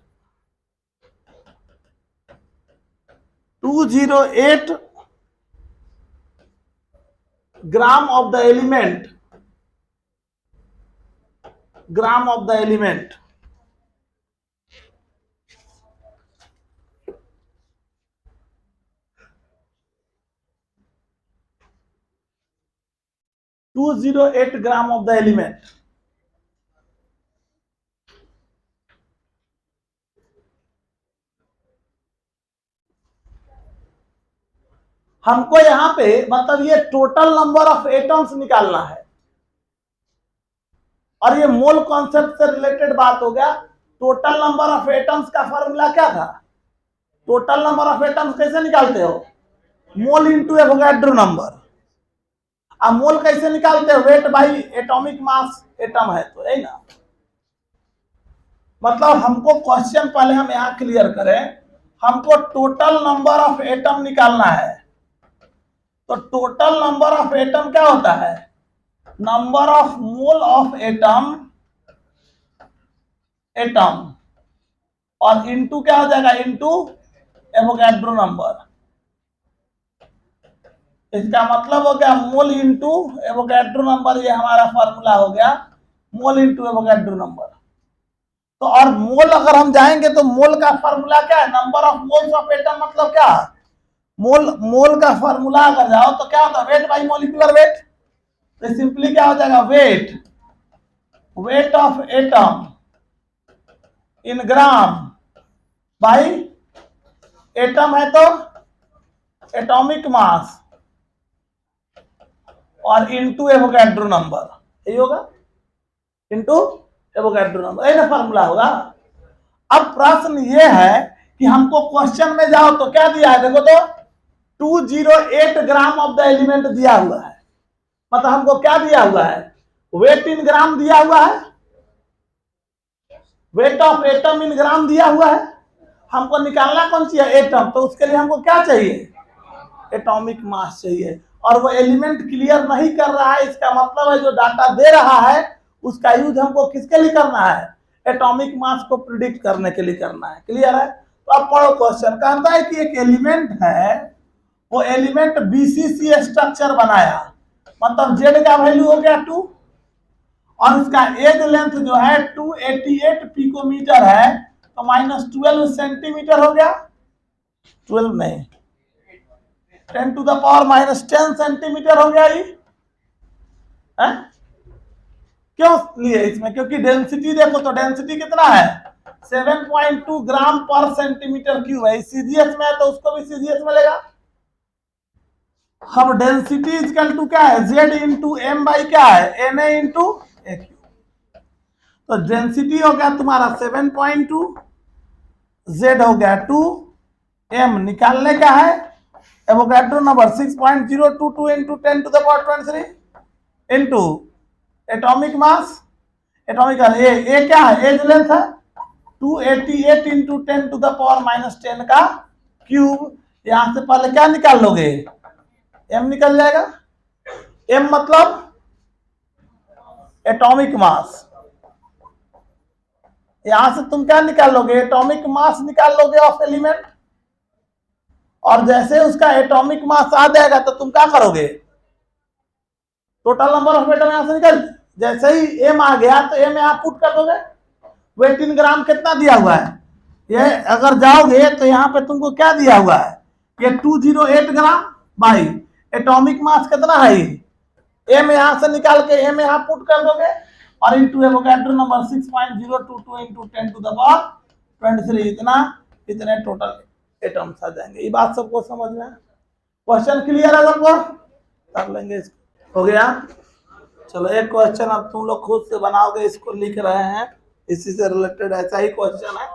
208 gram of the element, 208 gram of the element. हमको यहां पे मतलब ये total number of atoms निकालना है, और ये मोल कॉन्सेप्ट से रिलेटेड बात हो गया। टोटल नंबर ऑफ एटम्स का फॉर्मूला क्या था, टोटल नंबर ऑफ एटम्स कैसे निकालते हो, मोल इंटू एवोगाड्रो नंबर। अब मोल कैसे निकालते हो, weight by atomic mass, atom है तो है ना। मतलब हमको क्वेश्चन पहले हम यहां क्लियर करें, हमको टोटल नंबर ऑफ एटम निकालना है। तो टोटल नंबर ऑफ एटम क्या होता है, number of mole of atom और इनटू क्या हो जाएगा, इनटू एवोगाड्रो नंबर। इसका मतलब हो गया मोल इंटू एवोगाड्रो नंबर, ये हमारा फॉर्मूला हो गया, मोल इंटू एवोगाड्रो नंबर। तो और मोल अगर हम जाएंगे तो मोल का फॉर्मूला क्या है, number of moles of atom, मतलब क्या, मोल का फॉर्मूला अगर जाओ तो क्या होता है, वेट बाई मॉलिक्यूलर वेट। तो सिंपली क्या हो जाएगा, weight of atom in gram by atom है तो एटॉमिक मास और इनटू एवोगाड्रो नंबर, यही होगा, इंटू एवोगैड्रो नंबर, ये ना फॉर्मूला होगा। अब प्रश्न ये है कि हमको क्वेश्चन में जाओ तो क्या दिया है, देखो तो 208 ग्राम ऑफ द एलिमेंट दिया हुआ है, मतलब हमको क्या दिया हुआ है, वेट इन ग्राम दिया हुआ है, वेट ऑफ एटम इन ग्राम दिया हुआ है। हमको निकालना कौन सी है, एटम, तो उसके लिए हमको क्या चाहिए, एटॉमिक मास चाहिए। और वो एलिमेंट क्लियर नहीं कर रहा है, इसका मतलब है जो डाटा दे रहा है उसका यूज हमको किसके लिए करना है, एटॉमिक मास को प्रिडिक्ट करने के लिए करना है। क्लियर है? तो अब पढ़ो क्वेश्चन। कहता है कि एक एलिमेंट है, वो एलिमेंट बीसीसी स्ट्रक्चर बनाया, मतलब जेड का वैल्यू हो गया 2 और उसका एज लेंथ जो है 288 पिकोमीटर है, तो -12 सेंटीमीटर हो गया, 12 नहीं 10 टू द पावर -10 सेंटीमीटर हो गया। ये है? क्यों लिए इसमें, क्योंकि डेंसिटी देखो तो डेंसिटी कितना है 7.2 ग्राम पर सेंटीमीटर क्यूब है। सीजीएस में है तो उसको भी सीजीएस में लेगा। अब डेंसिटी इक्वल टू क्या है, जेड इंटू एम बाई क्या है, N A into a cube. तो डेंसिटी हो गया तुम्हारा 7.2, जेड हो गया 2, एम निकालने का है, Avogadro number 6.022 into 10 to the power 23 into atomic mass, atomic A क्या है, एज लेंथ है 288 इंटू 10 टू द पावर -10 का क्यूब। यहां से पहले क्या निकाल लोगे, एम निकल जाएगा। एम मतलब एटॉमिक मास, यहां से तुम क्या निकाल लोगे, एटॉमिक मास निकाल लोगे ऑफ एलिमेंट। और जैसे उसका एटॉमिक मास आ जाएगा तो तुम क्या करोगे, टोटल नंबर ऑफ एटम यहां से निकल, जैसे ही एम आ गया तो एम यहां पुट कर दोगे। वेट इन ग्राम कितना दिया हुआ है, ये अगर जाओगे तो यहाँ पे तुमको क्या दिया हुआ है, ये 208 ग्राम बाई एटॉमिक मास कितना है, एम यहां से निकाल के एम यहां पुट कर दोगे और into Avogadro number 6.022 into 10 to the power 23, इतने टोटल एटम्स आ जाएंगे। ये बात सबको समझ में, क्वेश्चन क्लियर है सबको, कर लेंगे इसको। हो गया, चलो एक क्वेश्चन अब तुम लोग खुद से बनाओगे, इसको लिख रहे हैं, इसी से रिलेटेड ऐसा ही क्वेश्चन है।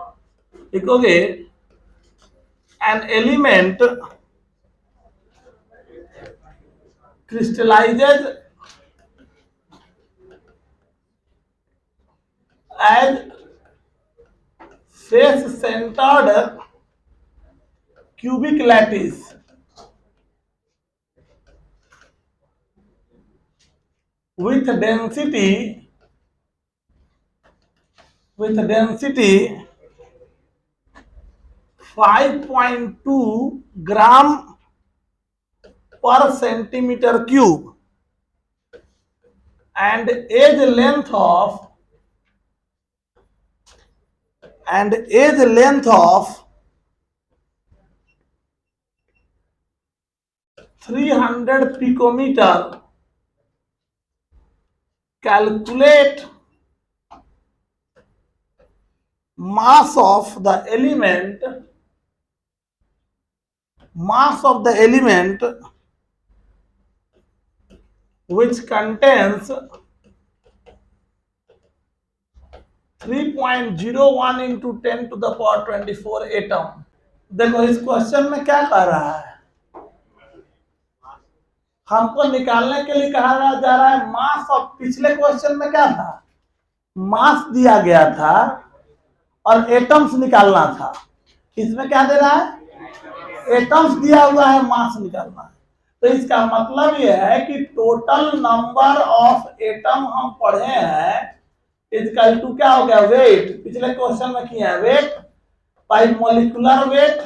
लिखोगे an element crystallizes as face centered cubic lattice with density 5.2 gram per centimeter cube and age length of 300 picometer. Calculate mass of the element which contains 3.01 into 10 to the power 24 atom. देखो इस question में क्या कह रहा है, हमको निकालने के लिए कहा जा रहा है मास ऑफ, पिछले क्वेश्चन में क्या था, मास दिया गया था और एटम्स निकालना था। इसमें क्या दे रहा है, एटम्स दिया हुआ है, मास निकालना है। तो इसका मतलब यह है कि टोटल नंबर ऑफ एटम हम पढ़े हैं इक्वल टू क्या हो गया, वेट, पिछले क्वेश्चन में किया है, वेट बाय मॉलिक्यूलर वेट,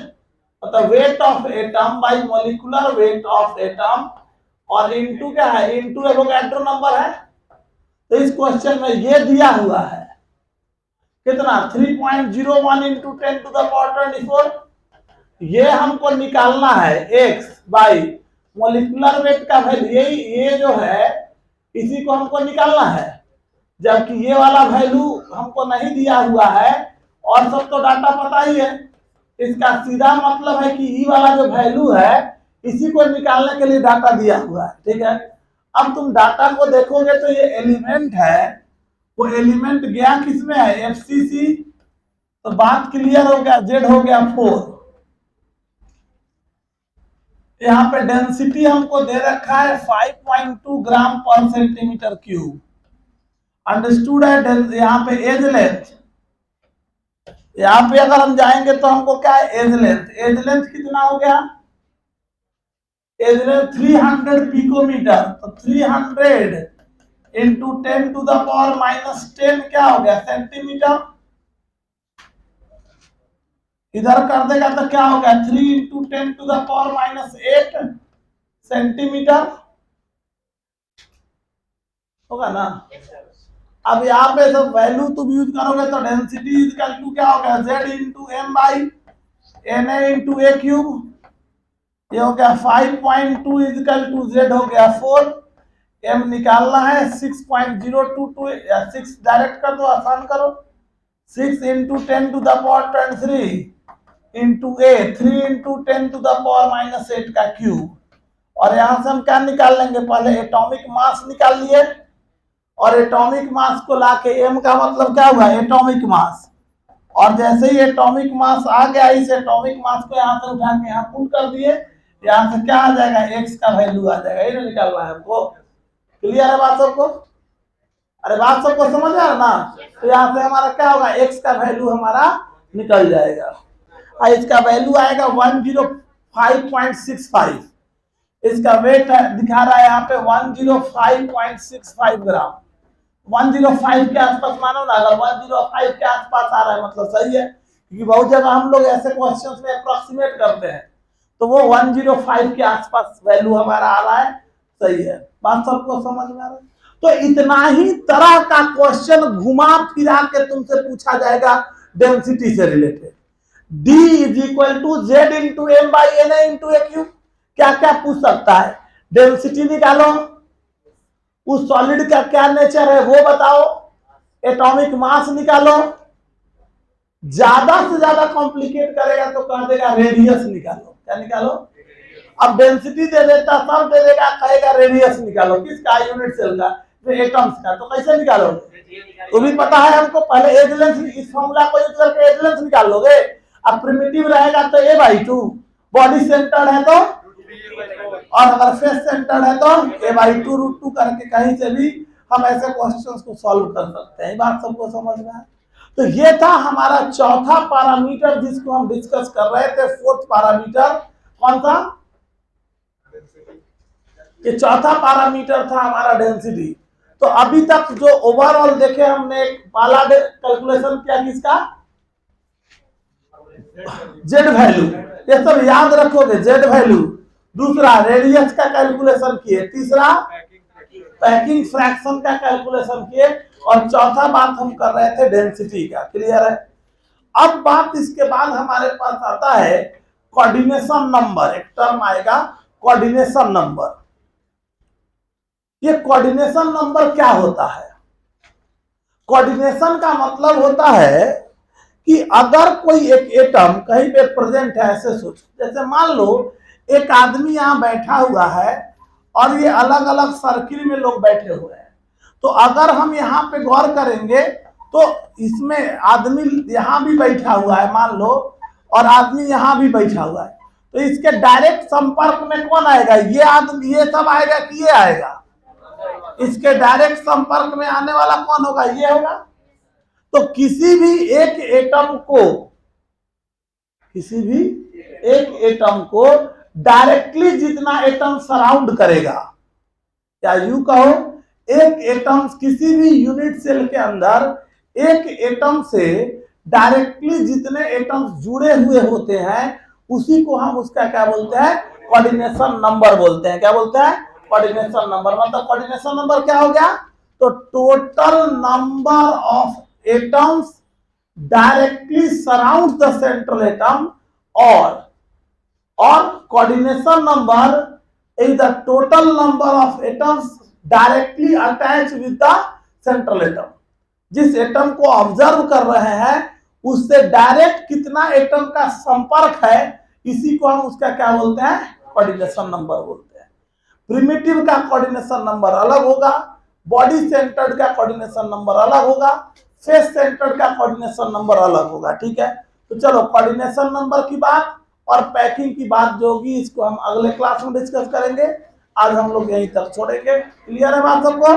मतलब weight of atom by molecular weight of atom, और इनटू क्या है, इनटू एवोगैड्रो नंबर है। तो इस क्वेश्चन में ये दिया हुआ है कितना, 3.01 इंटू 10 टू द पावर 24। ये हमको निकालना है x बाई मॉलिक्यूलर वेट का वैल्यू, ये जो है इसी को हमको निकालना है, जबकि ये वाला वैल्यू हमको नहीं दिया हुआ है और सब तो डाटा पता ही है। इसका सीधा मतलब है कि ये वाला जो वैल्यू है इसी को निकालने के लिए डाटा दिया हुआ है। ठीक है, अब तुम डाटा को देखोगे तो ये एलिमेंट है वो एलिमेंट गया किसमें है, एफसीसी। तो बात क्लियर हो गया, जेड हो गया 4। यहाँ पे डेंसिटी हमको दे रखा है 5.2 ग्राम पर सेंटीमीटर क्यूब। अंडरस्टूड है। यहाँ पे एज लेंथ, यहाँ पे अगर हम जाएंगे तो हमको क्या है, एज लेंथ। एज लेंथ कितना हो गया, एज लेंथ 300 पिकोमीटर। तो 300 इंटू 10 टू द पावर -10 क्या हो गया, सेंटीमीटर। इधर कर देगा तो क्या हो गया, 3 into 10 to the power -8 centimetre होगा ना। अब यहाँ पे सब वैल्यू तुम यूज करोगे तो डेंसिटी इक्वल टू क्या हो गया, z into m by N A into a cube. ये हो गया 5.2 इक्वल टू z हो गया 4। m निकालना है 6.022 या 6 डायरेक्ट कर दो, आसान करो। 6 into 10 to the power 23 into a 3 into 10 to the power -8 का क्यूब। और यहां से हम क्या निकाल लेंगे, पहले एटॉमिक मास निकाल लिए, और एटॉमिक मास को लाके m का मतलब क्या हुआ, एटॉमिक मास। और जैसे ही एटॉमिक मास आ गया, इस एटॉमिक मास को यहाँ से उठा के यहाँ पुट कर दिए, यहाँ से क्या आ जाएगा, x का वैल्यू आ जाएगा। ये निकालना है हमको। क्लियर है बात सबको? अरे बात सबको समझ आ रहा ना। तो यहाँ से हमारा क्या होगा, x का वैल्यू हमारा निकल जाएगा, और इसका वैल्यू आएगा 105.65। इसका वेट दिखा रहा है यहाँ पे 105.65 ग्राम। 105 के आसपास मानो ना, अगर 105 के आसपास आ रहा है मतलब सही है, क्योंकि बहुत जगह हम लोग ऐसे क्वेश्चंस में अप्रोक्सीमेट करते हैं, तो वो 105 के आसपास वैल्यू हमारा आ रहा है, सही है। बात सबको समझ में आ रहा है? तो इतना ही तरह का क्वेश्चन घुमा फिरा के तुमसे पूछा जाएगा डेंसिटी से related. D is equal to Z into m by N A into a cube. क्या क्या पूछ सकता है, डेंसिटी निकालो, उस सॉलिड का क्या नेचर है वो बताओ, एटॉमिक मास निकालो। ज्यादा से ज्यादा कॉम्प्लिकेट करेगा तो कह देगा रेडियस निकालो। क्या निकालो? अब डेंसिटी दे देता, सब दे देगा, कहेगा रेडियस निकालो। किसका? यूनिट सेल का, एटम्स का। तो कैसे निकालो? तो भी पता है हमको, पहले एज लेंथ, इस फॉर्मूला को यूज करके एज लेंथ निकाल लोगे। अब प्रिमिटिव रहेगा तो a/2, बॉडी सेंटर्ड है तो, और अगर फेस सेंटर्ड है तो a/2 √2 करके कहीं से भी हम ऐसे क्वेश्चंस को सॉल्व कर सकते हैं। बात सबको समझ में है? तो ये था हमारा चौथा पैरामीटर जिसको हम डिस्कस कर रहे थे। फोर्थ पैरामीटर कौन था? ये चौथा पैरामीटर था हमारा डेंसिटी। तो अभी तक जो ओवरऑल देखे हमने, पहला कैलकुलेशन किया किसका, जेड वैल्यू, ये सब याद रखोगे, जेड वैल्यू। दूसरा रेडियस का कैलकुलेशन किए, तीसरा पैकिंग फ्रैक्शन का कैलकुलेशन किए, और चौथा बात हम कर रहे थे डेंसिटी का। क्लियर है? अब बात इसके बाद हमारे पास आता है कोऑर्डिनेशन नंबर। एक टर्म आएगा कोऑर्डिनेशन नंबर। ये कोऑर्डिनेशन नंबर क्या होता है? कोऑर्डिनेशन का मतलब होता है कि अगर कोई एक एटम कहीं पे प्रेजेंट है, ऐसे सोचो, जैसे मान लो एक आदमी यहाँ बैठा हुआ है और ये अलग अलग सर्किल में लोग बैठे हुए हैं। तो अगर हम यहाँ पे गौर करेंगे तो इसमें आदमी यहाँ भी बैठा हुआ है मान लो, और आदमी यहाँ भी बैठा हुआ है। तो इसके डायरेक्ट संपर्क में कौन आएगा? ये आदमी, ये सब आएगा कि ये आएगा? इसके डायरेक्ट संपर्क में आने वाला कौन होगा? ये होगा। तो किसी भी एक एटम को डायरेक्टली जितना एटम सराउंड करेगा, या यूं कहो, एक एटम किसी भी यूनिट सेल के अंदर एक एटम से डायरेक्टली जितने एटम्स जुड़े हुए होते हैं, उसी को हम उसका क्या बोलते हैं? कोऑर्डिनेशन नंबर बोलते हैं। क्या बोलते हैं? Coordination number. मतलब कोऑर्डिनेशन नंबर क्या हो गया? तो total number of atoms directly surround the central atom, और coordination number is the total number of atoms directly attach with the central atom. जिस एटम को ऑब्जर्व कर रहे हैं उससे डायरेक्ट कितना एटम का संपर्क है, इसी को हम उसका क्या बोलते हैं? कोऑर्डिनेशन नंबर बोलते हैं। प्रिमिटिव का कोऑर्डिनेशन नंबर अलग होगा, बॉडी सेंटर्ड का कोऑर्डिनेशन नंबर अलग होगा, फेस सेंटर्ड का कोऑर्डिनेशन नंबर अलग होगा। ठीक है, तो चलो कोऑर्डिनेशन नंबर की बात और पैकिंग की बात जो होगी इसको हम अगले क्लास में डिस्कस करेंगे। आज हम लोग यहीं तक छोड़ेंगे। क्लियर है बात सबको?